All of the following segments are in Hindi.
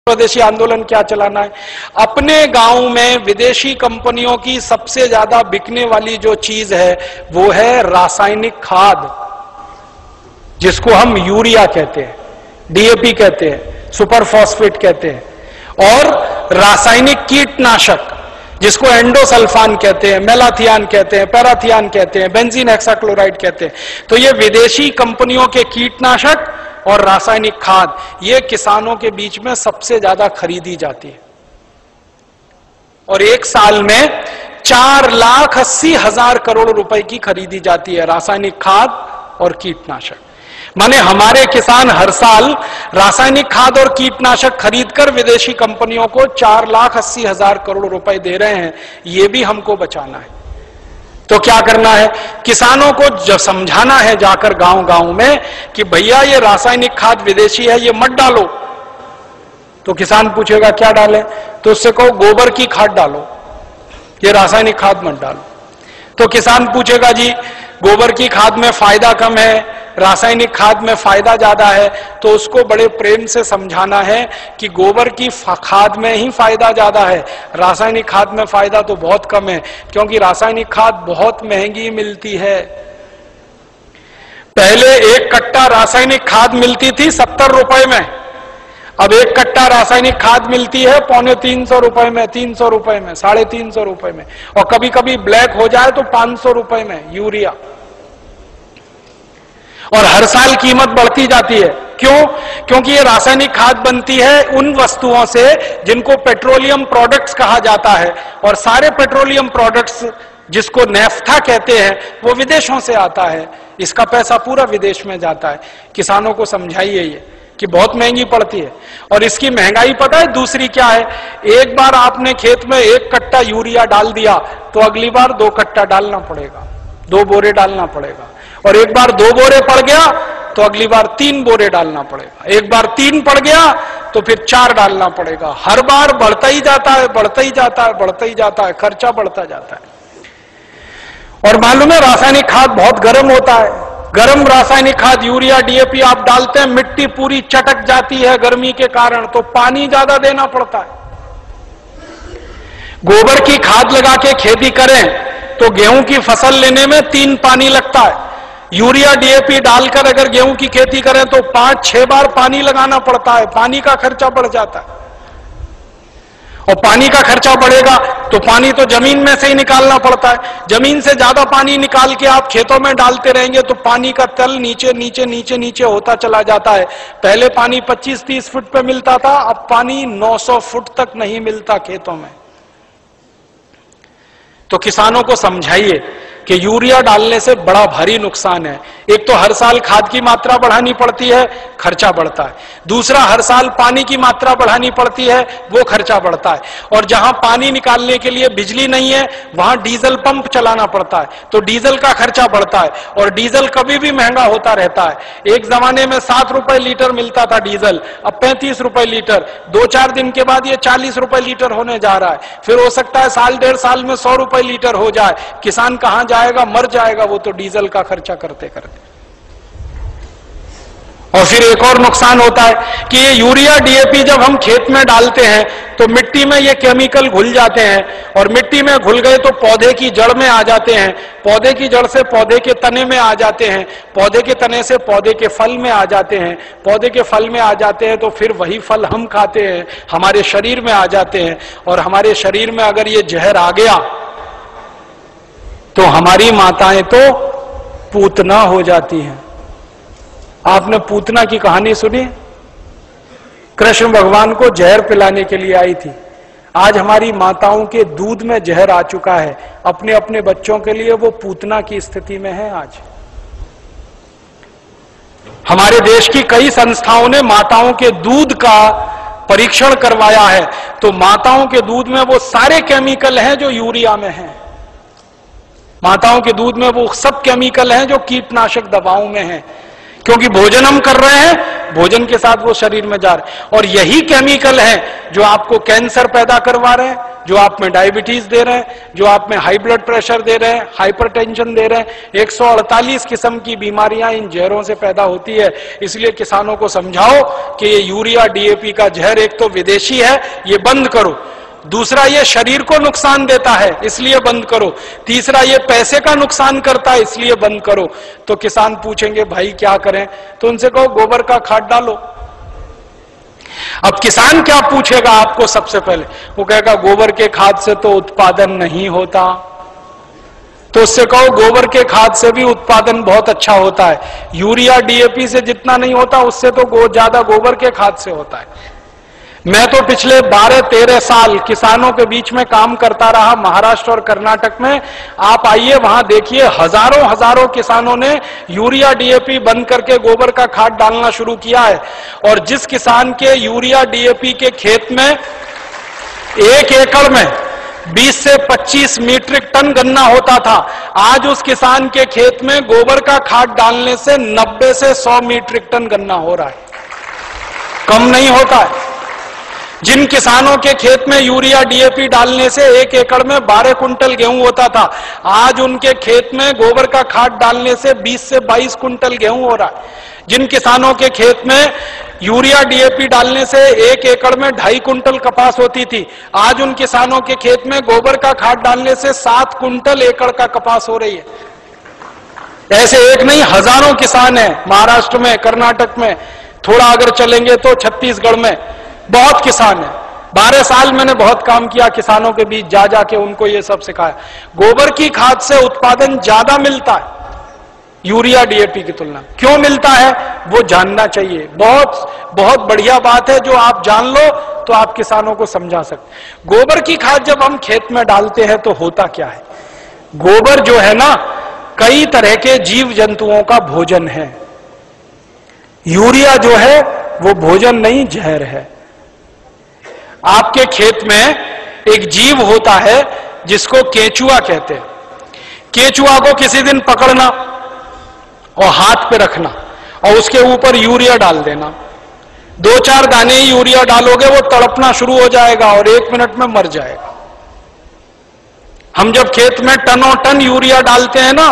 स्वदेशी आंदोलन क्या चलाना है। अपने गांव में विदेशी कंपनियों की सबसे ज्यादा बिकने वाली जो चीज है वो है रासायनिक खाद, जिसको हम यूरिया कहते हैं, डीएपी कहते हैं, सुपर फॉस्फेट कहते हैं, और रासायनिक कीटनाशक जिसको एंडोसल्फान कहते हैं, मेलाथियान कहते हैं, पैराथियान कहते हैं, बेंजीन हेक्साक्लोराइड कहते हैं। तो ये विदेशी कंपनियों के कीटनाशक और रासायनिक खाद ये किसानों के बीच में सबसे ज्यादा खरीदी जाती है, और एक साल में 4,80,000 करोड़ रुपए की खरीदी जाती है रासायनिक खाद और कीटनाशक। माने हमारे किसान हर साल रासायनिक खाद और कीटनाशक खरीदकर विदेशी कंपनियों को 4,80,000 करोड़ रुपए दे रहे हैं। ये भी हमको बचाना है। तो क्या करना है, किसानों को जो समझाना है जाकर गांव गांव में कि भैया ये रासायनिक खाद विदेशी है, ये मत डालो। तो किसान पूछेगा क्या डालें, तो उससे कहो गोबर की खाद डालो, ये रासायनिक खाद मत डालो। तो किसान पूछेगा जी गोबर की खाद में फायदा कम है, रासायनिक खाद में फायदा ज्यादा है, तो उसको बड़े प्रेम से समझाना है कि गोबर की खाद में ही फायदा ज्यादा है, रासायनिक खाद में फायदा तो बहुत कम है, क्योंकि रासायनिक खाद बहुत महंगी मिलती है। पहले एक कट्टा रासायनिक खाद मिलती थी 70 रुपए में, अब एक कट्टा रासायनिक खाद मिलती है 350 रुपए में, 300 रुपए में, 350 रुपए में, और कभी कभी ब्लैक हो जाए तो 500 रुपए में यूरिया। और हर साल कीमत बढ़ती जाती है। क्यों? क्योंकि ये रासायनिक खाद बनती है उन वस्तुओं से जिनको पेट्रोलियम प्रोडक्ट्स कहा जाता है, और सारे पेट्रोलियम प्रोडक्ट्स जिसको नेफ्था कहते हैं वो विदेशों से आता है। इसका पैसा पूरा विदेश में जाता है। किसानों को समझाइए ये कि बहुत महंगी पड़ती है। और इसकी महंगाई पता है दूसरी क्या है, एक बार आपने खेत में एक कट्टा यूरिया डाल दिया तो अगली बार 2 कट्टा डालना पड़ेगा, 2 बोरे डालना पड़ेगा, और एक बार 2 बोरे पड़ गया तो अगली बार 3 बोरे डालना पड़ेगा, एक बार 3 पड़ गया तो फिर 4 डालना पड़ेगा। हर बार बढ़ता ही जाता है, बढ़ता ही जाता है, बढ़ता ही जाता है, खर्चा बढ़ता जाता है। और मालूम है रासायनिक खाद बहुत गर्म होता है। गर्म रासायनिक खाद यूरिया डीएपी आप डालते हैं, मिट्टी पूरी चटक जाती है गर्मी के कारण, तो पानी ज्यादा देना पड़ता है। गोबर की खाद लगा के खेती करें तो गेहूं की फसल लेने में 3 पानी लगता है। यूरिया डीएपी डालकर अगर गेहूं की खेती करें तो 5-6 बार पानी लगाना पड़ता है, पानी का खर्चा बढ़ जाता है। और पानी का खर्चा बढ़ेगा तो पानी तो जमीन में से ही निकालना पड़ता है। जमीन से ज्यादा पानी निकाल के आप खेतों में डालते रहेंगे तो पानी का तल नीचे नीचे नीचे नीचे होता चला जाता है। पहले पानी 25-30 फुट पे मिलता था, अब पानी 900 फुट तक नहीं मिलता खेतों में। तो किसानों को समझाइए कि यूरिया डालने से बड़ा भारी नुकसान है। एक तो हर साल खाद की मात्रा बढ़ानी पड़ती है, खर्चा बढ़ता है। दूसरा, हर साल पानी की मात्रा बढ़ानी पड़ती है, वो खर्चा बढ़ता है। और जहां पानी निकालने के लिए बिजली नहीं है वहां डीजल पंप चलाना पड़ता है, तो डीजल का खर्चा बढ़ता है। और डीजल कभी भी महंगा होता रहता है। एक जमाने में 7 रुपए लीटर मिलता था डीजल, अब 35 रुपए लीटर। 2-4 दिन के बाद ये 40 रुपए लीटर होने जा रहा है। फिर हो सकता है 1.5 साल में 100 रुपए लीटर हो जाए। किसान कहां जाएगा, मर जाएगा वो तो डीजल का खर्चा करते करते। और फिर एक और नुकसान होता है कि ये यूरिया डीएपी जब हम खेत में डालते हैं तो मिट्टी में ये केमिकल घुल जाते हैं, और मिट्टी में घुल गए तो पौधे की जड़ में आ जाते हैं, पौधे की जड़ से पौधे के तने में आ जाते हैं, पौधे के तने से पौधे के फल में आ जाते हैं, पौधे के फल में आ जाते हैं तो फिर वही फल हम खाते हैं, हमारे शरीर में आ जाते हैं। और हमारे शरीर में अगर ये जहर आ गया तो हमारी माताएं तो पूतना हो जाती हैं। आपने पूतना की कहानी सुनी? कृष्ण भगवान को जहर पिलाने के लिए आई थी। आज हमारी माताओं के दूध में जहर आ चुका है, अपने अपने बच्चों के लिए वो पूतना की स्थिति में है। आज हमारे देश की कई संस्थाओं ने माताओं के दूध का परीक्षण करवाया है, तो माताओं के दूध में वो सारे केमिकल हैं जो यूरिया में हैं। माताओं के दूध में वो सब केमिकल हैं जो कीटनाशक दवाओं में हैं, क्योंकि भोजन हम कर रहे हैं, भोजन के साथ वो शरीर में जा रहे हैं। और यही केमिकल हैं जो आपको कैंसर पैदा करवा रहे हैं, जो आप में डायबिटीज दे रहे हैं, जो आप में हाई ब्लड प्रेशर दे रहे हैं, हाइपरटेंशन दे रहे हैं। 148 किस्म की बीमारियां इन जहरों से पैदा होती है। इसलिए किसानों को समझाओ कि ये यूरिया डीएपी का जहर एक तो विदेशी है, ये बंद करो। दूसरा, ये शरीर को नुकसान देता है, इसलिए बंद करो। तीसरा, ये पैसे का नुकसान करता है, इसलिए बंद करो। तो किसान पूछेंगे भाई क्या करें? तो उनसे कहो गोबर का खाद डालो। अब किसान क्या पूछेगा आपको? सबसे पहले वो कहेगा गोबर के खाद से तो उत्पादन नहीं होता। तो उससे कहो गोबर के खाद से भी उत्पादन बहुत अच्छा होता है। यूरिया डीएपी से जितना नहीं होता उससे तो ज्यादा गोबर के खाद से होता है। मैं तो पिछले 12-13 साल किसानों के बीच में काम करता रहा, महाराष्ट्र और कर्नाटक में। आप आइए वहां देखिए, हजारों किसानों ने यूरिया डीएपी बंद करके गोबर का खाद डालना शुरू किया है। और जिस किसान के यूरिया डीएपी के खेत में 1 एकड़ में 20 से 25 मीट्रिक टन गन्ना होता था, आज उस किसान के खेत में गोबर का खाद डालने से 90 से 100 मीट्रिक टन गन्ना हो रहा है, कम नहीं होता है। जिन किसानों के खेत में यूरिया डीएपी डालने से 1 एकड़ में 12 कुंटल गेहूं होता था, आज उनके खेत में गोबर का खाद डालने से 20 से 22 कुंटल गेहूं हो रहा है। जिन किसानों के खेत में यूरिया डीएपी डालने से 1 एकड़ में 2.5 कुंटल कपास होती थी, आज उन किसानों के खेत में गोबर का खाद डालने से 7 कुंटल एकड़ का कपास हो रही है। ऐसे एक नहीं, हजारों किसान हैं महाराष्ट्र में, कर्नाटक में, थोड़ा अगर चलेंगे तो छत्तीसगढ़ में बहुत किसान है। 12 साल मैंने बहुत काम किया किसानों के बीच, जा जाके उनको ये सब सिखाया। गोबर की खाद से उत्पादन ज्यादा मिलता है यूरिया डीएपी की तुलना। क्यों मिलता है वो जानना चाहिए। बहुत बढ़िया बात है, जो आप जान लो तो आप किसानों को समझा सकते। गोबर की खाद जब हम खेत में डालते हैं तो होता क्या है? गोबर जो है ना, कई तरह के जीव जंतुओं का भोजन है। यूरिया जो है वो भोजन नहीं, जहर है। आपके खेत में एक जीव होता है जिसको केंचुआ कहते हैं। केंचुआ को किसी दिन पकड़ना और हाथ पे रखना और उसके ऊपर यूरिया डाल देना। 2-4 दाने ही यूरिया डालोगे, वो तड़पना शुरू हो जाएगा और 1 मिनट में मर जाएगा। हम जब खेत में टनों टन यूरिया डालते हैं ना,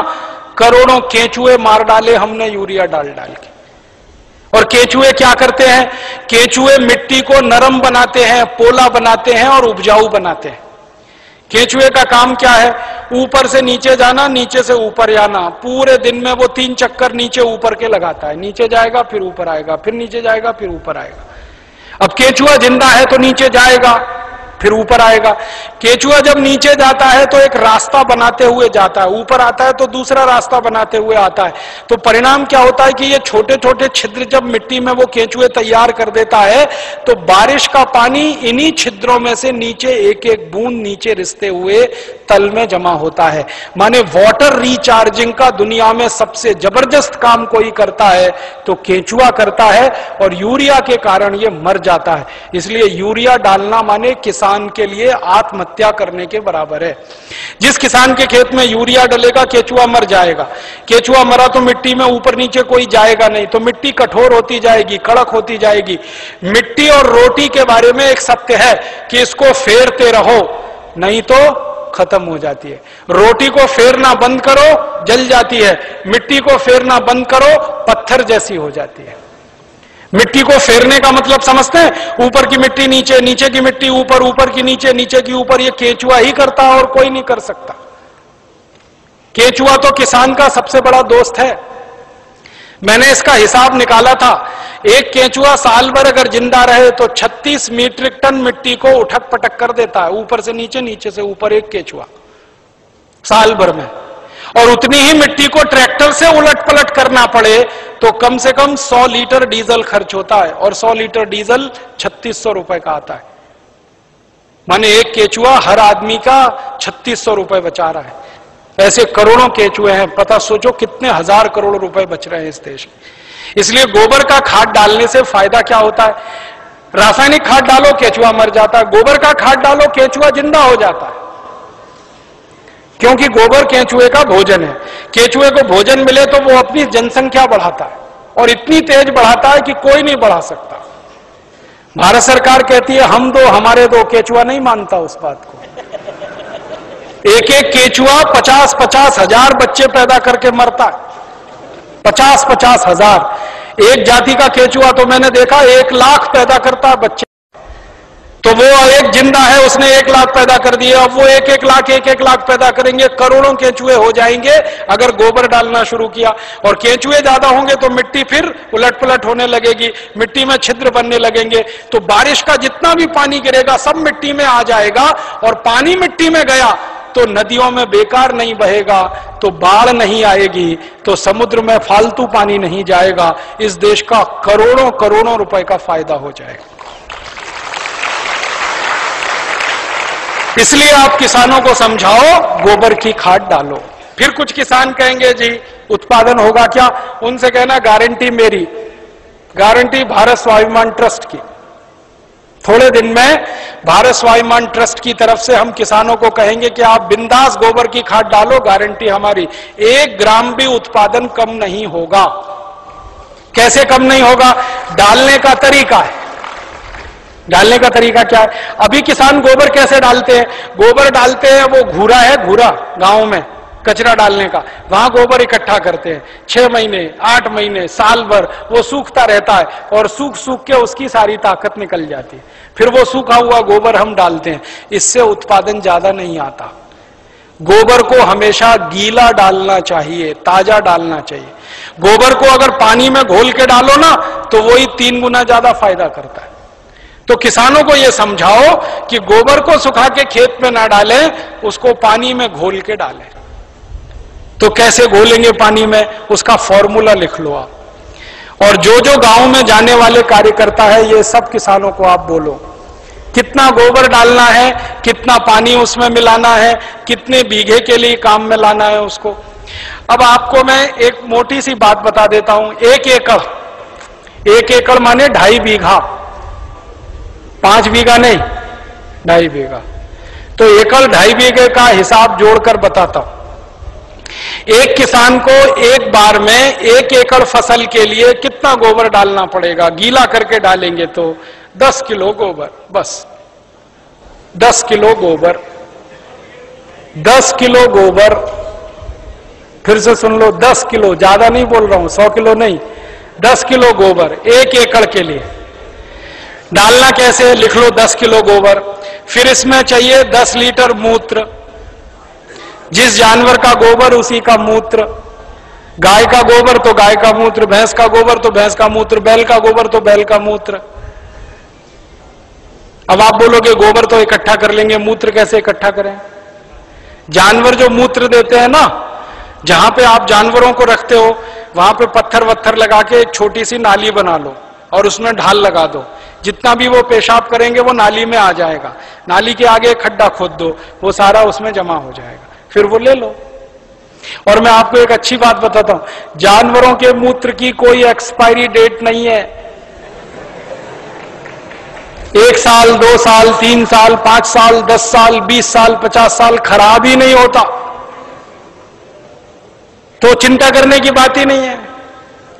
करोड़ों केंचुए मार डाले हमने यूरिया डाल डाल के। और केंचुए क्या करते हैं? केंचुए मिट्टी को नरम बनाते हैं, पोला बनाते हैं और उपजाऊ बनाते हैं। केंचुए का काम क्या है? ऊपर से नीचे जाना, नीचे से ऊपर आना। पूरे दिन में वो 3 चक्कर नीचे ऊपर के लगाता है। नीचे जाएगा फिर ऊपर आएगा, फिर नीचे जाएगा फिर ऊपर आएगा। अब केंचुआ जिंदा है तो नीचे जाएगा फिर ऊपर आएगा। केंचुआ जब नीचे जाता है तो एक रास्ता बनाते हुए जाता है, ऊपर आता है तो दूसरा रास्ता बनाते हुए आता है। तो परिणाम क्या होता है कि ये छोटे छोटे छिद्र जब मिट्टी में वो केंचुए तैयार कर देता है तो बारिश का पानी इन्हीं छिद्रों में से नीचे एक एक बूंद नीचे रिसते हुए तल में जमा होता है। माने वाटर रिचार्जिंग का दुनिया में सबसे जबरदस्त काम कोई करता है तो केंचुआ करता है, और यूरिया के कारण ये मर जाता है। इसलिए यूरिया डालना माने किसान के लिए आत्महत्या करने के बराबर है। जिस किसान के खेत में यूरिया डलेगा केंचुआ मर जाएगा। केंचुआ मरा तो मिट्टी में ऊपर नीचे कोई जाएगा नहीं, तो मिट्टी कठोर होती जाएगी, कड़क होती जाएगी। मिट्टी और रोटी के बारे में एक सत्य है कि इसको फेरते रहो नहीं तो खत्म हो जाती है। रोटी को फेरना बंद करो जल जाती है, मिट्टी को फेरना बंद करो पत्थर जैसी हो जाती है। मिट्टी को फेरने का मतलब समझते हैं? ऊपर की मिट्टी नीचे, नीचे की मिट्टी ऊपर, ऊपर की नीचे, नीचे की ऊपर। ये केंचुआ ही करता है और कोई नहीं कर सकता। केंचुआ तो किसान का सबसे बड़ा दोस्त है। मैंने इसका हिसाब निकाला था, एक केंचुआ साल भर अगर जिंदा रहे तो 36 मीट्रिक टन मिट्टी को उठक पटक कर देता है, ऊपर से नीचे, नीचे से ऊपर, एक केंचुआ साल भर में। और उतनी ही मिट्टी को ट्रैक्टर से उलट पलट करना पड़े तो कम से कम 100 लीटर डीजल खर्च होता है, और 100 लीटर डीजल 3600 रुपए का आता है। माने एक केंचुआ हर आदमी का 3600 रुपए बचा रहा है। ऐसे करोड़ों केंचुए हैं, पता सोचो कितने हजार करोड़ रुपए बच रहे हैं इस देश में। इसलिए गोबर का खाद डालने से फायदा क्या होता है? रासायनिक खाद डालो केंचुआ मर जाता है, गोबर का खाद डालो केंचुआ जिंदा हो जाता है। क्योंकि गोबर केंचुए का भोजन है। केंचुए को भोजन मिले तो वो अपनी जनसंख्या बढ़ाता है, और इतनी तेज बढ़ाता है कि कोई नहीं बढ़ा सकता। भारत सरकार कहती है हम दो हमारे दो, केंचुआ नहीं मानता उस बात को। एक एक केचुआ 50-50 हजार बच्चे पैदा करके मरता है। 50-50 हजार। एक जाति का केचुआ तो मैंने देखा 1 लाख पैदा करता है बच्चे। तो वो एक जिंदा है, उसने 1 लाख पैदा कर दिए, अब वो 1-1 लाख पैदा करेंगे, करोड़ों केंचुए हो जाएंगे अगर गोबर डालना शुरू किया। और केंचुए ज्यादा होंगे तो मिट्टी फिर उलट पुलट होने लगेगी, मिट्टी में छिद्र बनने लगेंगे, तो बारिश का जितना भी पानी गिरेगा सब मिट्टी में आ जाएगा। और पानी मिट्टी में गया तो नदियों में बेकार नहीं बहेगा, तो बाढ़ नहीं आएगी, तो समुद्र में फालतू पानी नहीं जाएगा। इस देश का करोड़ों करोड़ों रुपए का फायदा हो जाएगा। इसलिए आप किसानों को समझाओ गोबर की खाद डालो। फिर कुछ किसान कहेंगे जी उत्पादन होगा क्या? उनसे कहना गारंटी मेरी, गारंटी भारत स्वाभिमान ट्रस्ट की। थोड़े दिन में भारत स्वाभिमान ट्रस्ट की तरफ से हम किसानों को कहेंगे कि आप बिंदास गोबर की खाद डालो, गारंटी हमारी, 1 ग्राम भी उत्पादन कम नहीं होगा। कैसे कम नहीं होगा? डालने का तरीका है। डालने का तरीका क्या है? अभी किसान गोबर कैसे डालते हैं? गोबर डालते हैं, वो घूरा है, घूरा गांव में कचरा डालने का, वहां गोबर इकट्ठा करते हैं। 6 महीने 8 महीने साल भर वो सूखता रहता है और सूख सूख के उसकी सारी ताकत निकल जाती है। फिर वो सूखा हुआ गोबर हम डालते हैं, इससे उत्पादन ज्यादा नहीं आता। गोबर को हमेशा गीला डालना चाहिए, ताजा डालना चाहिए। गोबर को अगर पानी में घोल के डालो ना तो वही 3 गुना ज्यादा फायदा करता है। तो किसानों को यह समझाओ कि गोबर को सुखा के खेत में ना डालें, उसको पानी में घोल के डालें। तो कैसे घोलेंगे पानी में? उसका फॉर्मूला लिख लो आप। और जो जो गांव में जाने वाले कार्यकर्ता है, ये सब किसानों को आप बोलो कितना गोबर डालना है, कितना पानी उसमें मिलाना है, कितने बीघे के लिए काम में लाना है उसको। अब आपको मैं एक मोटी सी बात बता देता हूं। 1 एकड़ माने 2.5 बीघा, 5 बीघा नहीं, 2.5 बीघा। तो एकड़ 2.5 बीघे का हिसाब जोड़कर बताता हूं। एक किसान को एक बार में 1 एकड़ फसल के लिए कितना गोबर डालना पड़ेगा? गीला करके डालेंगे तो 10 किलो गोबर, बस 10 किलो गोबर, 10 किलो गोबर। फिर से सुन लो, 10 किलो, ज्यादा नहीं बोल रहा हूं, 100 किलो नहीं, 10 किलो गोबर 1 एकड़ के लिए डालना। कैसे? लिख लो 10 किलो गोबर। फिर इसमें चाहिए 10 लीटर मूत्र, जिस जानवर का गोबर उसी का मूत्र। गाय का गोबर तो गाय का मूत्र, भैंस का गोबर तो भैंस का मूत्र, बैल का गोबर तो बैल का मूत्र। अब आप बोलोगे गोबर तो इकट्ठा कर लेंगे, मूत्र कैसे इकट्ठा करें? जानवर जो मूत्र देते हैं ना, जहां पे आप जानवरों को रखते हो वहां पे पत्थर वत्थर लगा के एक छोटी सी नाली बना लो और उसमें ढाल लगा दो। जितना भी वो पेशाब करेंगे वो नाली में आ जाएगा। नाली के आगे एक खड्डा खोद दो, वो सारा उसमें जमा हो जाएगा, फिर वो ले लो। और मैं आपको एक अच्छी बात बताता हूं, जानवरों के मूत्र की कोई एक्सपायरी डेट नहीं है। 1 साल, 2 साल, 3 साल, 5 साल, 10 साल, 20 साल, 50 साल खराब ही नहीं होता। तो चिंता करने की बात ही नहीं है।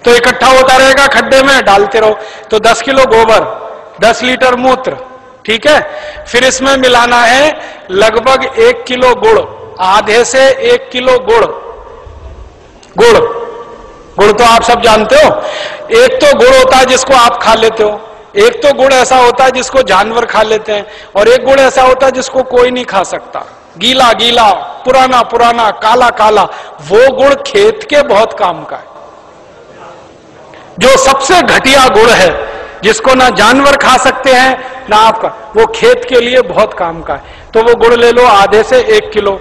तो इकट्ठा होता रहेगा खड्डे में, डालते रहो। तो 10 किलो गोबर, 10 लीटर मूत्र, ठीक है। फिर इसमें मिलाना है लगभग 1 किलो गुड़, आधे से 1 किलो गुड़। गुड़ तो आप सब जानते हो। एक तो गुड़ होता है जिसको आप खा लेते हो, एक तो गुड़ ऐसा होता है जिसको जानवर खा लेते हैं, और एक गुड़ ऐसा होता है जिसको कोई नहीं खा सकता, गीला गीला, पुराना पुराना, काला काला। वो गुड़ खेत के बहुत काम का है। जो सबसे घटिया गुड़ है, जिसको ना जानवर खा सकते हैं ना आपका, वो खेत के लिए बहुत काम का है। तो वो गुड़ ले लो, आधे से 1 किलो।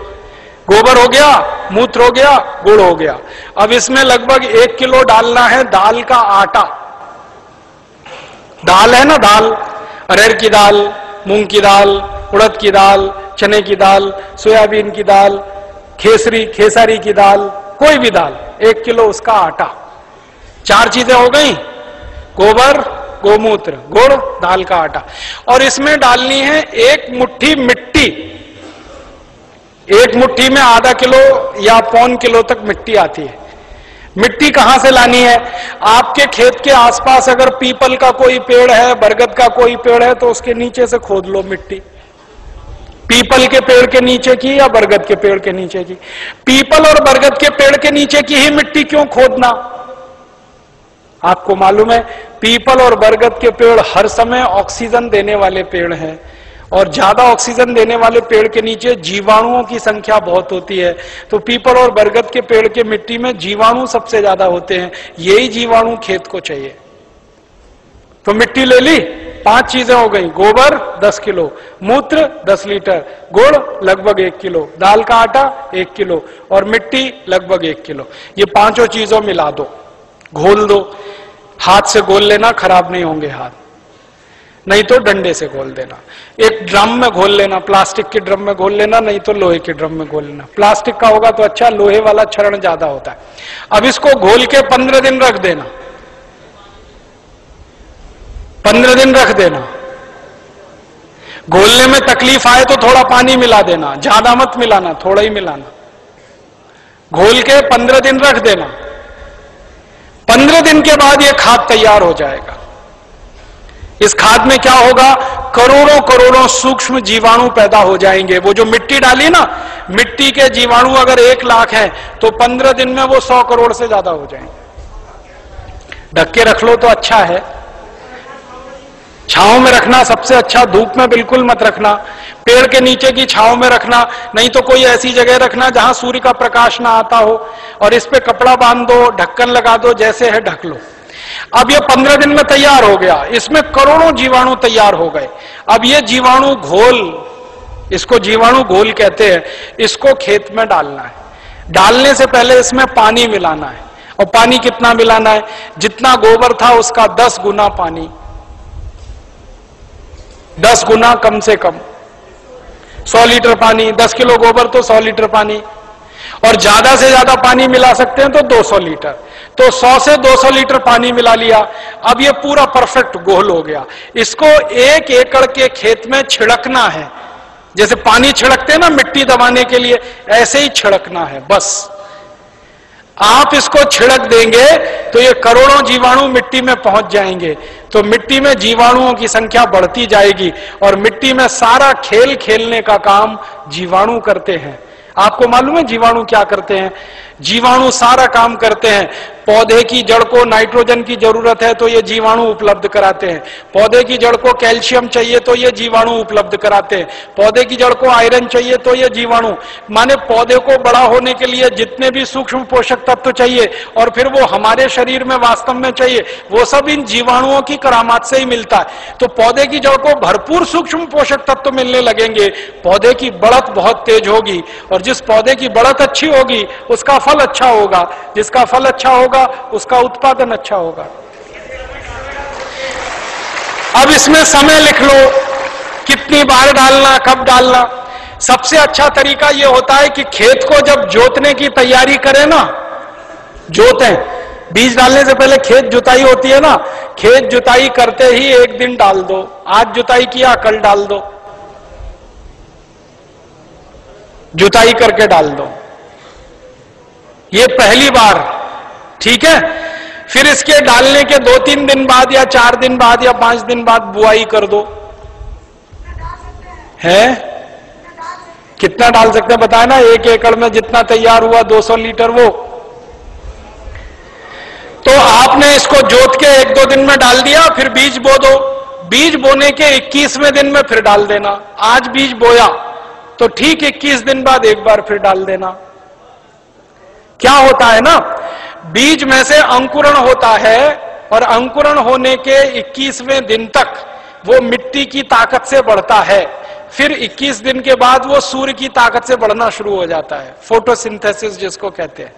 गोबर हो गया, मूत्र हो गया, गुड़ हो गया। अब इसमें लगभग 1 किलो डालना है दाल का आटा। दाल है ना, दाल, अरहर की दाल, मूंग की दाल, उड़द की दाल, चने की दाल, सोयाबीन की दाल, खेसारी की दाल, कोई भी दाल, 1 किलो उसका आटा। 4 चीजें हो गई, गोबर, गोमूत्र, गुड़, दाल का आटा। और इसमें डालनी है 1 मुट्ठी मिट्टी। 1 मुट्ठी में आधा किलो या 1.25 किलो तक मिट्टी आती है। मिट्टी कहां से लानी है? आपके खेत के आसपास अगर पीपल का कोई पेड़ है, बरगद का कोई पेड़ है, तो उसके नीचे से खोद लो मिट्टी। पीपल के पेड़ के नीचे की या बरगद के पेड़ के नीचे की? पीपल और बरगद के पेड़ के नीचे की ही मिट्टी क्यों खोदना? आपको मालूम है पीपल और बरगद के पेड़ हर समय ऑक्सीजन देने वाले पेड़ हैं, और ज्यादा ऑक्सीजन देने वाले पेड़ के नीचे जीवाणुओं की संख्या बहुत होती है। तो पीपल और बरगद के पेड़ के मिट्टी में जीवाणु सबसे ज्यादा होते हैं, यही जीवाणु खेत को चाहिए। तो मिट्टी ले ली, 5 चीजें हो गई, गोबर 10 किलो, मूत्र 10 लीटर, गुड़ लगभग 1 किलो, दाल का आटा 1 किलो और मिट्टी लगभग 1 किलो। ये 5 चीजों मिला दो, घोल दो। हाथ से घोल लेना, खराब नहीं होंगे हाथ, नहीं तो डंडे से घोल देना। एक ड्रम में घोल लेना, प्लास्टिक के ड्रम में घोल लेना, नहीं तो लोहे के ड्रम में घोल लेना। प्लास्टिक का होगा तो अच्छा, लोहे वाला क्षरण ज्यादा होता है। अब इसको घोल के 15 दिन रख देना, 15 दिन रख देना। घोलने में तकलीफ आए तो थोड़ा पानी मिला देना, ज्यादा मत मिलाना, थोड़ा ही मिलाना। घोल के 15 दिन रख देना। 15 दिन के बाद यह खाद तैयार हो जाएगा। इस खाद में क्या होगा, करोड़ों करोड़ों सूक्ष्म जीवाणु पैदा हो जाएंगे। वो जो मिट्टी डाली ना, मिट्टी के जीवाणु अगर 1 लाख है तो 15 दिन में वो 100 करोड़ से ज्यादा हो जाएंगे। ढक के रख लो तो अच्छा है, छांव में रखना सबसे अच्छा, धूप में बिल्कुल मत रखना। पेड़ के नीचे की छांव में रखना, नहीं तो कोई ऐसी जगह रखना जहां सूर्य का प्रकाश ना आता हो, और इस पे कपड़ा बांध दो, ढक्कन लगा दो, जैसे है ढक लो। अब ये 15 दिन में तैयार हो गया, इसमें करोड़ों जीवाणु तैयार हो गए। अब ये जीवाणु घोल, इसको जीवाणु घोल कहते हैं, इसको खेत में डालना है। डालने से पहले इसमें पानी मिलाना है, और पानी कितना मिलाना है, जितना गोबर था उसका 10 गुना पानी, 10 गुना कम से कम। 100 लीटर पानी, 10 किलो गोबर तो 100 लीटर पानी, और ज्यादा से ज्यादा पानी मिला सकते हैं तो 200 लीटर। तो 100 से 200 लीटर पानी मिला लिया। अब ये पूरा परफेक्ट घोल हो गया। इसको 1 एकड़ के खेत में छिड़कना है, जैसे पानी छिड़कते हैं ना मिट्टी दबाने के लिए, ऐसे ही छिड़कना है बस। आप इसको छिड़क देंगे तो ये करोड़ों जीवाणु मिट्टी में पहुंच जाएंगे। तो मिट्टी में जीवाणुओं की संख्या बढ़ती जाएगी, और मिट्टी में सारा खेल खेलने का काम जीवाणु करते हैं। आपको मालूम है जीवाणु क्या करते हैं? जीवाणु सारा काम करते हैं। पौधे की जड़ को नाइट्रोजन की जरूरत है तो ये जीवाणु उपलब्ध कराते हैं। पौधे की जड़ को कैल्शियम चाहिए तो ये जीवाणु उपलब्ध कराते हैं। पौधे की जड़ को आयरन चाहिए तो ये जीवाणु, माने पौधे को बड़ा होने के लिए जितने भी सूक्ष्म पोषक तत्व चाहिए और फिर वो हमारे शरीर में वास्तव में चाहिए, वो सब इन जीवाणुओं की करामात से ही मिलता है। तो पौधे की जड़ को भरपूर सूक्ष्म पोषक तत्व मिलने लगेंगे, पौधे की बढ़त बहुत तेज होगी, और जिस पौधे की बढ़त अच्छी होगी उसका फल अच्छा होगा, जिसका फल अच्छा होगा उसका उत्पादन अच्छा होगा। अब इसमें समय लिख लो, कितनी बार डालना, कब डालना। सबसे अच्छा तरीका यह होता है कि खेत को जब जोतने की तैयारी करें ना, जोतें, बीज डालने से पहले खेत जुताई होती है ना, खेत जुताई करते ही 1 दिन डाल दो। आज जुताई किया, कल डाल दो, जुताई करके डाल दो। ये पहली बार, ठीक है। फिर इसके डालने के 2-3 दिन बाद या 4 दिन बाद या 5 दिन बाद बुआई कर दो। है कितना डाल सकते हैं बताए ना? 1 एकड़ में जितना तैयार हुआ 200 लीटर वो। तो आपने इसको जोत के 1-2 दिन में डाल दिया, फिर बीज बो दो। बीज बोने के 21वें दिन में फिर डाल देना। आज बीज बोया तो ठीक 21 दिन बाद एक बार फिर डाल देना। क्या होता है ना, बीज में से अंकुरण होता है, और अंकुरण होने के 21वें दिन तक वो मिट्टी की ताकत से बढ़ता है। फिर 21 दिन के बाद वो सूर्य की ताकत से बढ़ना शुरू हो जाता है, फोटोसिंथेसिस जिसको कहते हैं,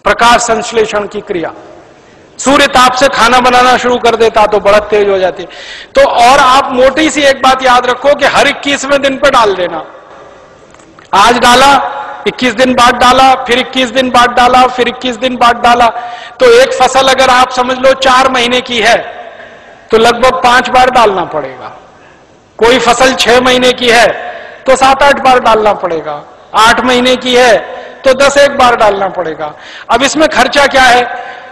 प्रकाश संश्लेषण की क्रिया। सूर्य ताप से खाना बनाना शुरू कर देता तो बढ़त तेज हो जाती। तो और आप मोटी सी एक बात याद रखो कि हर 21वें दिन पे डाल देना। आज डाला, 21 दिन बाद डाला, फिर 21 दिन बाद डाला, फिर 21 दिन बाद डाला। तो एक फसल अगर आप समझ लो 4 महीने की है तो लगभग 5 बार डालना पड़ेगा। कोई फसल 6 महीने की है तो 7-8 बार डालना पड़ेगा। 8 महीने की है तो 10-1 बार डालना पड़ेगा। अब इसमें खर्चा क्या है?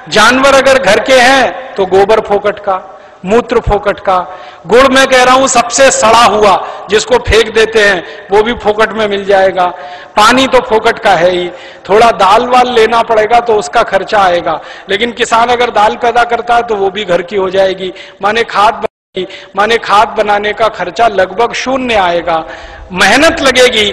जानवर अगर घर के हैं तो गोबर फोकट का, मूत्र फोकट का। गुड़ मैं कह रहा हूं सबसे सड़ा हुआ, जिसको फेंक देते हैं वो भी फोकट में मिल जाएगा, पानी तो फोकट का है ही, थोड़ा दाल वाल लेना पड़ेगा तो उसका खर्चा आएगा, लेकिन किसान अगर दाल पैदा करता है तो वो भी घर की हो जाएगी, माने खाद बनाने का खर्चा लगभग शून्य आएगा, मेहनत लगेगी,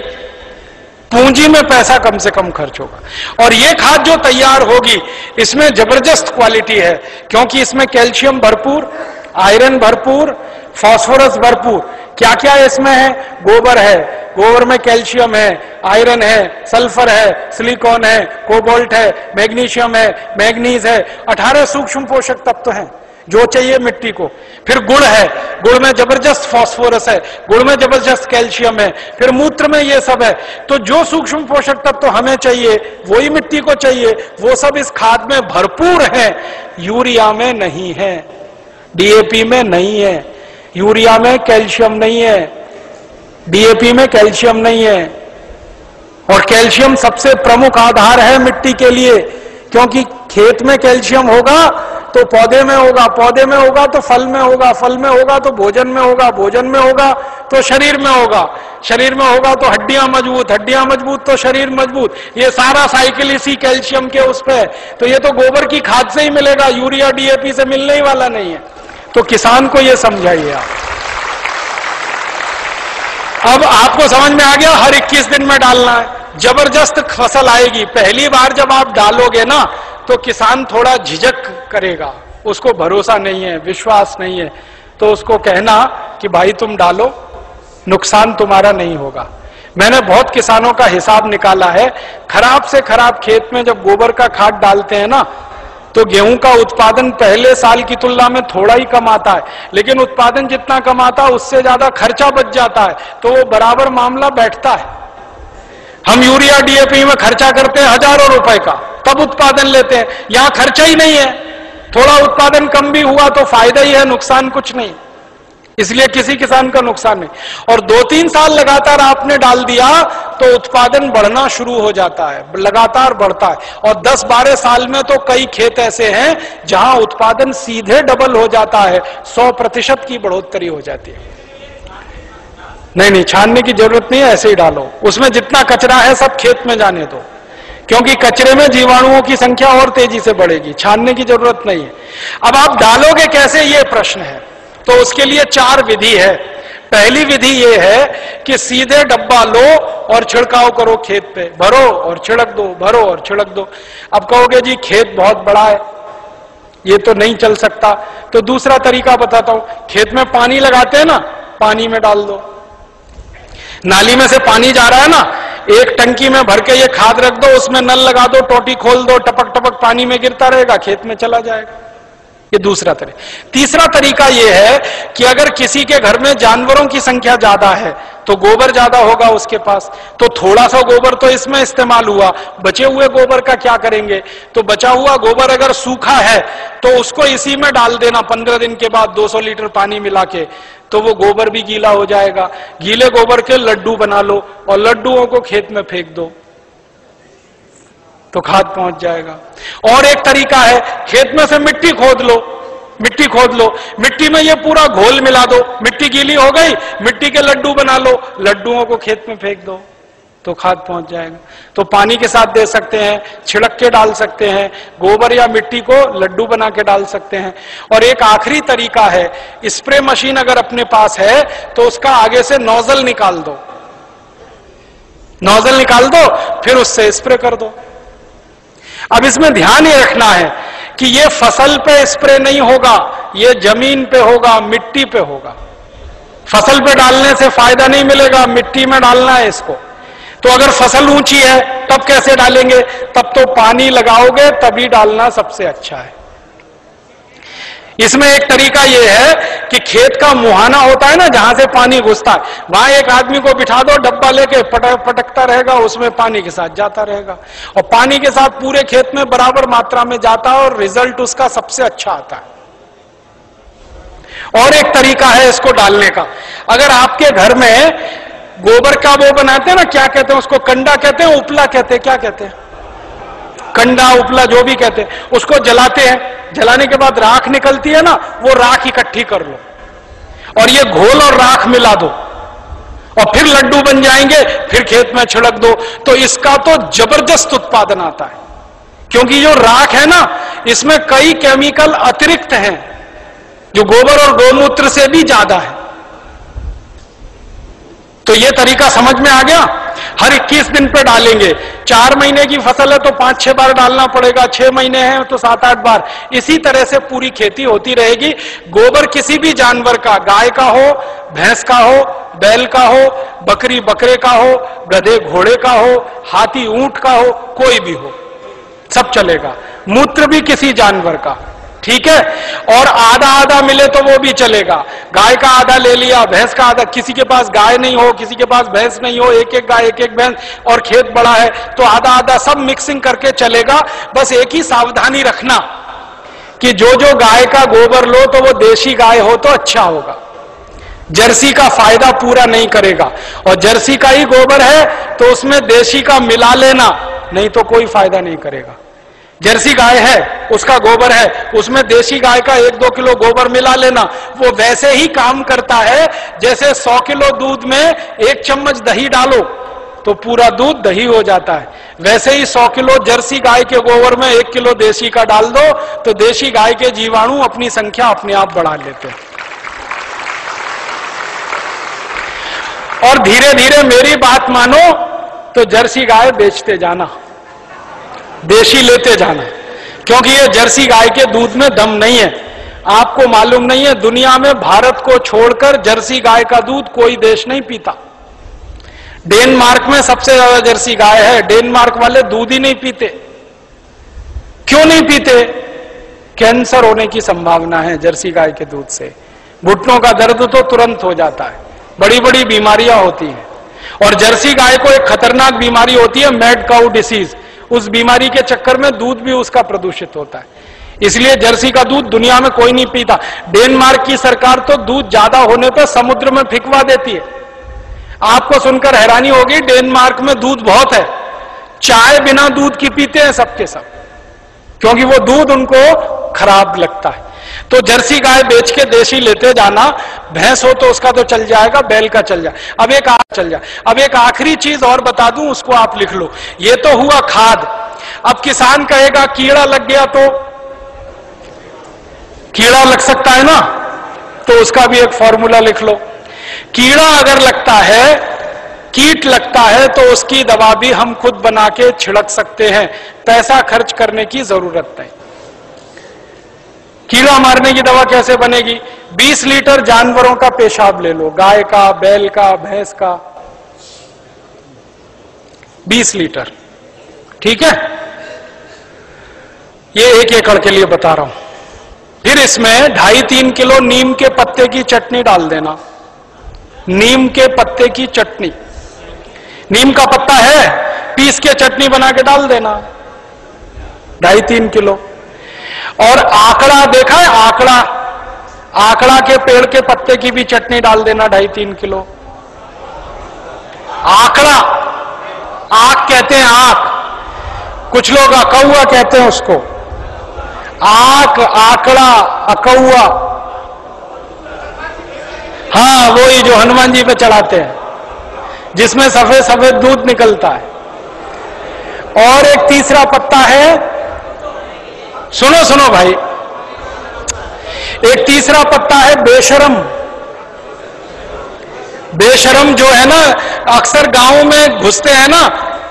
पूंजी में पैसा कम से कम खर्च होगा। और ये खाद जो तैयार होगी इसमें जबरदस्त क्वालिटी है, क्योंकि इसमें कैल्शियम भरपूर, आयरन भरपूर, फास्फोरस भरपूर। क्या क्या इसमें है? गोबर है, गोबर में कैल्शियम है, आयरन है, सल्फर है, सिलिकॉन है, कोबाल्ट है, मैग्नीशियम है, मैग्नीज है, 18 सूक्ष्म पोषक तत्व हैं जो चाहिए मिट्टी को। फिर गुड़ है, गुड़ में जबरदस्त फास्फोरस है, गुड़ में जबरदस्त कैल्शियम है, फिर मूत्र में ये सब है। तो जो सूक्ष्म पोषक तत्व तो हमें चाहिए वही मिट्टी को चाहिए, वो सब इस खाद में भरपूर है, यूरिया में नहीं है, डीएपी में नहीं है। यूरिया में कैल्शियम नहीं है, डीएपी में कैल्शियम नहीं है। और कैल्शियम सबसे प्रमुख आधार है मिट्टी के लिए, क्योंकि खेत में कैल्शियम होगा तो पौधे में होगा, पौधे में होगा तो फल में होगा, फल में होगा तो भोजन में होगा, भोजन में होगा तो शरीर में होगा, शरीर में होगा तो हड्डियां मजबूत, हड्डियां मजबूत तो शरीर मजबूत। ये सारा साइकिल इसी कैल्शियम के उस पे। तो ये तो गोबर की खाद से ही मिलेगा, यूरिया डीएपी से मिलने ही वाला नहीं है। तो किसान को ये समझाइए आप। अब आपको समझ में आ गया, हर 21 दिन में डालना है, जबरदस्त फसल आएगी। पहली बार जब आप डालोगे ना तो किसान थोड़ा झिझक करेगा, उसको भरोसा नहीं है, विश्वास नहीं है, तो उसको कहना कि भाई तुम डालो, नुकसान तुम्हारा नहीं होगा। मैंने बहुत किसानों का हिसाब निकाला है, खराब से खराब खेत में जब गोबर का खाद डालते हैं ना तो गेहूं का उत्पादन पहले साल की तुलना में थोड़ा ही कम आता है, लेकिन उत्पादन जितना कम आता है उससे ज्यादा खर्चा बच जाता है, तो वो बराबर मामला बैठता है। हम यूरिया डीएपी में खर्चा करते हैं हजारों रुपए का, तब उत्पादन लेते हैं। यहां खर्चा ही नहीं है, थोड़ा उत्पादन कम भी हुआ तो फायदा ही है, नुकसान कुछ नहीं, इसलिए किसी किसान का नुकसान नहीं। और 2-3 साल लगातार आपने डाल दिया तो उत्पादन बढ़ना शुरू हो जाता है, लगातार बढ़ता है। और 10-12 साल में तो कई खेत ऐसे हैं जहां उत्पादन सीधे डबल हो जाता है, 100% की बढ़ोतरी हो जाती है। नहीं, छानने की जरूरत नहीं है, ऐसे ही डालो, उसमें जितना कचरा है सब खेत में जाने दो, क्योंकि कचरे में जीवाणुओं की संख्या और तेजी से बढ़ेगी, छानने की जरूरत नहीं है। अब आप डालोगे कैसे, ये प्रश्न है। तो उसके लिए 4 विधि है। पहली विधि ये है कि सीधे डब्बा लो और छिड़काव करो, खेत पे भरो और छिड़क दो, भरो और छिड़क दो। अब कहोगे जी खेत बहुत बड़ा है, ये तो नहीं चल सकता, तो दूसरा तरीका बताता हूं। खेत में पानी लगाते हैं ना, पानी में डाल दो, नाली में से पानी जा रहा है ना, एक टंकी में भर के ये खाद रख दो, उसमें नल लगा दो, टोटी खोल दो, टपक टपक पानी में गिरता रहेगा, खेत में चला जाएगा। ये दूसरा तरीका। तीसरा तरीका ये है कि अगर किसी के घर में जानवरों की संख्या ज्यादा है तो गोबर ज्यादा होगा उसके पास, तो थोड़ा सा गोबर तो इसमें इस्तेमाल हुआ, बचे हुए गोबर का क्या करेंगे? तो बचा हुआ गोबर अगर सूखा है तो उसको इसी में डाल देना 15 दिन के बाद 200 लीटर पानी मिला के, तो वो गोबर भी गीला हो जाएगा। गीले गोबर के लड्डू बना लो और लड्डुओं को खेत में फेंक दो तो खाद पहुंच जाएगा। और एक तरीका है, खेत में से मिट्टी खोद लो, मिट्टी खोद लो, मिट्टी में ये पूरा घोल मिला दो, मिट्टी गीली हो गई, मिट्टी के लड्डू बना लो, लड्डुओं को खेत में फेंक दो तो खाद पहुंच जाएगा। तो पानी के साथ दे सकते हैं, छिड़क के डाल सकते हैं, गोबर या मिट्टी को लड्डू बना के डाल सकते हैं। और एक आखिरी तरीका है, स्प्रे मशीन अगर अपने पास है तो उसका आगे से नोजल निकाल दो, नोजल निकाल दो, फिर उससे स्प्रे कर दो। अब इसमें ध्यान ये रखना है कि ये फसल पे स्प्रे नहीं होगा, ये जमीन पे होगा, मिट्टी पे होगा। फसल पे डालने से फायदा नहीं मिलेगा, मिट्टी में डालना है इसको। तो अगर फसल ऊंची है तब कैसे डालेंगे? तब तो पानी लगाओगे तभी डालना सबसे अच्छा है। इसमें एक तरीका यह है कि खेत का मुहाना होता है ना, जहां से पानी घुसता है, वहां एक आदमी को बिठा दो, डब्बा लेके पटकता रहेगा, उसमें पानी के साथ जाता रहेगा और पानी के साथ पूरे खेत में बराबर मात्रा में जाता है और रिजल्ट उसका सबसे अच्छा आता है। और एक तरीका है इसको डालने का, अगर आपके घर में गोबर का वो बनाते हैं ना, क्या कहते हैं उसको, कंडा कहते हैं, उपला कहते हैं, क्या कहते हैं, कंडा उपला जो भी कहते हैं, उसको जलाते हैं, जलाने के बाद राख निकलती है ना, वो राख इकट्ठी कर लो और ये घोल और राख मिला दो और फिर लड्डू बन जाएंगे, फिर खेत में छिड़क दो, तो इसका तो जबरदस्त उत्पादन आता है। क्योंकि जो राख है ना, इसमें कई केमिकल अतिरिक्त हैं जो गोबर और गौमूत्र से भी ज्यादा है। तो ये तरीका समझ में आ गया। हर 21 दिन पे डालेंगे। 4 महीने की फसल है तो 5-6 बार डालना पड़ेगा, 6 महीने हैं तो 7-8 बार। इसी तरह से पूरी खेती होती रहेगी। गोबर किसी भी जानवर का, गाय का हो, भैंस का हो, बैल का हो, बकरी बकरे का हो, गधे घोड़े का हो, हाथी ऊंट का हो, कोई भी हो, सब चलेगा। मूत्र भी किसी जानवर का, ठीक है। और आधा आधा मिले तो वो भी चलेगा। गाय का आधा ले लिया, भैंस का आधा, किसी के पास गाय नहीं हो, किसी के पास भैंस नहीं हो, एक एक गाय एक एक भैंस, और खेत बड़ा है तो आधा आधा, सब मिक्सिंग करके चलेगा। बस एक ही सावधानी रखना कि जो जो गाय का गोबर लो तो वो देशी गाय हो तो अच्छा होगा। जर्सी का फायदा पूरा नहीं करेगा, और जर्सी का ही गोबर है तो उसमें देशी का मिला लेना, नहीं तो कोई फायदा नहीं करेगा। जर्सी गाय है, उसका गोबर है, उसमें देशी गाय का 1-2 किलो गोबर मिला लेना, वो वैसे ही काम करता है जैसे 100 किलो दूध में 1 चम्मच दही डालो तो पूरा दूध दही हो जाता है। वैसे ही 100 किलो जर्सी गाय के गोबर में 1 किलो देशी का डाल दो तो देशी गाय के जीवाणु अपनी संख्या अपने आप बढ़ा लेते हैं। और धीरे धीरे मेरी बात मानो तो जर्सी गाय बेचते जाना, देशी लेते जाना, क्योंकि ये जर्सी गाय के दूध में दम नहीं है। आपको मालूम नहीं है, दुनिया में भारत को छोड़कर जर्सी गाय का दूध कोई देश नहीं पीता। डेनमार्क में सबसे ज्यादा जर्सी गाय है। डेनमार्क वाले दूध ही नहीं पीते। क्यों नहीं पीते? कैंसर होने की संभावना है जर्सी गाय के दूध से। घुटनों का दर्द तो तुरंत हो जाता है, बड़ी बड़ी बीमारियां होती हैं। और जर्सी गाय को एक खतरनाक बीमारी होती है, मैड काउ डिसीज। उस बीमारी के चक्कर में दूध भी उसका प्रदूषित होता है, इसलिए जर्सी का दूध दुनिया में कोई नहीं पीता। डेनमार्क की सरकार तो दूध ज्यादा होने पर समुद्र में फेंकवा देती है। आपको सुनकर हैरानी होगी, डेनमार्क में दूध बहुत है, चाय बिना दूध की पीते हैं सबके सब, क्योंकि वो दूध उनको खराब लगता है। तो जर्सी गाय बेच के देशी लेते जाना। भैंस हो तो उसका तो चल जाएगा, बैल का चल जाए। अब एक आखिरी चीज और बता दूं, उसको आप लिख लो। ये तो हुआ खाद। अब किसान कहेगा कीड़ा लग गया, तो कीड़ा लग सकता है ना, तो उसका भी एक फॉर्मूला लिख लो। कीड़ा अगर लगता है, कीट लगता है, तो उसकी दवा भी हम खुद बना के छिड़क सकते हैं, पैसा खर्च करने की जरूरत नहीं। कीड़ा मारने की दवा कैसे बनेगी? 20 लीटर जानवरों का पेशाब ले लो, गाय का, बैल का, भैंस का, 20 लीटर, ठीक है। ये 1 एकड़ के लिए बता रहा हूं। फिर इसमें 2.5-3 किलो नीम के पत्ते की चटनी डाल देना। नीम के पत्ते की चटनी, नीम का पत्ता है, पीस के चटनी बना के डाल देना, 2.5-3 किलो। और आकड़ा देखा है? आकड़ा के पेड़ के पत्ते की भी चटनी डाल देना, 2.5-3 किलो। आकड़ा, आक कहते हैं, आक, कुछ लोग अकौआ कहते हैं उसको। आक, आकड़ा, अकौआ, हाँ वही जो हनुमान जी पे चढ़ाते हैं, जिसमें सफेद सफेद दूध निकलता है। और एक तीसरा पत्ता है, सुनो भाई, एक तीसरा पत्ता है बेशरम। बेशरम जो है ना, अक्सर गांव में घुसते हैं ना,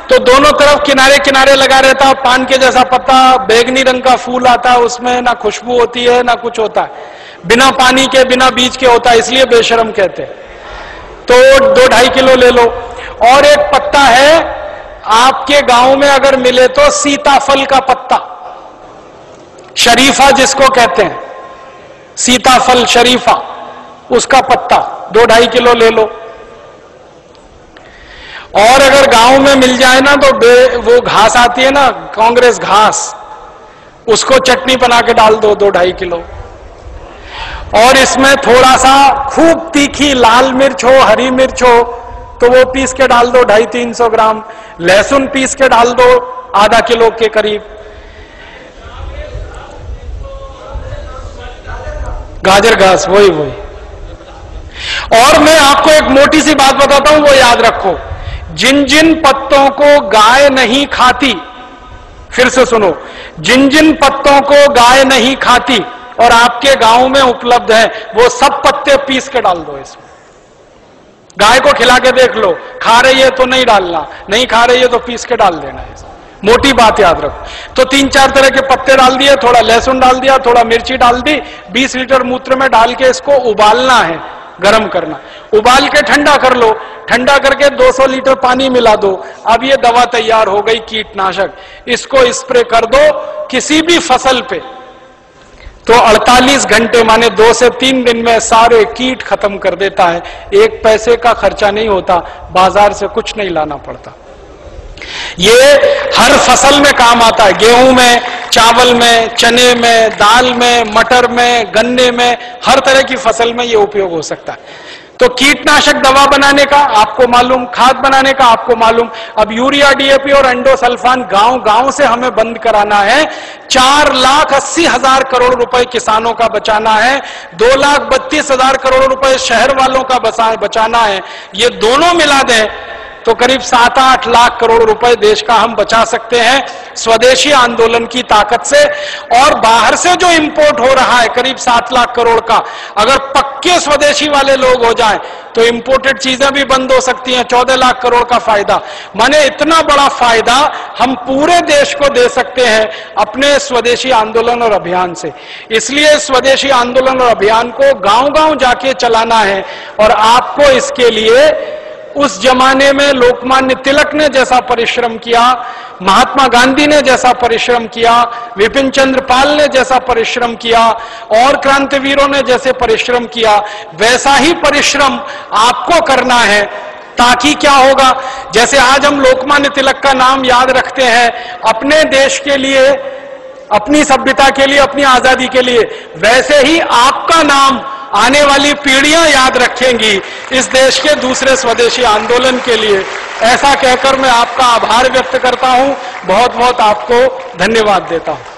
तो दोनों तरफ किनारे किनारे लगा रहता है, पान के जैसा पत्ता, बैगनी रंग का फूल आता है, उसमें ना खुशबू होती है ना कुछ होता है, बिना पानी के बिना बीज के होता है, इसलिए बेशरम कहते हैं। तो 2-2.5 किलो ले लो। और एक पत्ता है, आपके गांव में अगर मिले तो सीताफल का पत्ता, शरीफा जिसको कहते हैं, सीताफल शरीफा, उसका पत्ता 2-2.5 किलो ले लो। और अगर गांव में मिल जाए ना तो वो घास आती है ना, कांग्रेस घास, उसको चटनी बना के डाल दो 2-2.5 किलो। और इसमें थोड़ा सा खूब तीखी लाल मिर्च हो, हरी मिर्च हो, तो वो पीस के डाल दो 250-300 ग्राम। लहसुन पीस के डाल दो आधा किलो के करीब। गाजर घास, वही और मैं आपको एक मोटी सी बात बताता हूं, वो याद रखो, जिन जिन पत्तों को गाय नहीं खाती, फिर से सुनो, जिन जिन पत्तों को गाय नहीं खाती और आपके गांव में उपलब्ध है, वो सब पत्ते पीस के डाल दो इसमें। गाय को खिला के देख लो, खा रही है तो नहीं डालना, नहीं खा रही है तो पीस के डाल देना है। मोटी बात याद रखो। तो 3-4 तरह के पत्ते डाल दिए, थोड़ा लहसुन डाल दिया, थोड़ा मिर्ची डाल दी, 20 लीटर मूत्र में डाल के इसको उबालना है, गर्म करना, उबाल के ठंडा कर लो, ठंडा करके 200 लीटर पानी मिला दो। अब ये दवा तैयार हो गई, कीटनाशक। इसको स्प्रे कर दो किसी भी फसल पे, तो 48 घंटे माने 2 से 3 दिन में सारे कीट खत्म कर देता है। 1 पैसे का खर्चा नहीं होता, बाजार से कुछ नहीं लाना पड़ता। ये हर फसल में काम आता है, गेहूं में, चावल में, चने में, दाल में, मटर में, गन्ने में, हर तरह की फसल में ये उपयोग हो सकता है। तो कीटनाशक दवा बनाने का आपको मालूम, खाद बनाने का आपको मालूम। अब यूरिया, डीएपी और एंडोसल्फान गांव गांव से हमें बंद कराना है। 4,80,000 करोड़ रुपए किसानों का बचाना है, 2,32,000 करोड़ रुपए शहर वालों का बचाना है। ये दोनों मिला दें तो करीब 7-8 लाख करोड़ रुपए देश का हम बचा सकते हैं स्वदेशी आंदोलन की ताकत से। और बाहर से जो इंपोर्ट हो रहा है करीब 7 लाख करोड़ का, अगर पक्के स्वदेशी वाले लोग हो जाएं तो इंपोर्टेड चीजें भी बंद हो सकती हैं। 14 लाख करोड़ का फायदा, माने इतना बड़ा फायदा हम पूरे देश को दे सकते हैं अपने स्वदेशी आंदोलन और अभियान से। इसलिए स्वदेशी आंदोलन और अभियान को गांव गांव जाके चलाना है। और आपको इसके लिए उस जमाने में लोकमान्य तिलक ने जैसा परिश्रम किया, महात्मा गांधी ने जैसा परिश्रम किया, विपिन चंद्र पाल ने जैसा परिश्रम किया और क्रांतिवीरों ने जैसे परिश्रम किया, वैसा ही परिश्रम आपको करना है। ताकि क्या होगा, जैसे आज हम लोकमान्य तिलक का नाम याद रखते हैं अपने देश के लिए, अपनी सभ्यता के लिए, अपनी आजादी के लिए, वैसे ही आपका नाम आने वाली पीढ़ियां याद रखेंगी इस देश के दूसरे स्वदेशी आंदोलन के लिए। ऐसा कहकर मैं आपका आभार व्यक्त करता हूं, बहुत बहुत आपको धन्यवाद देता हूं।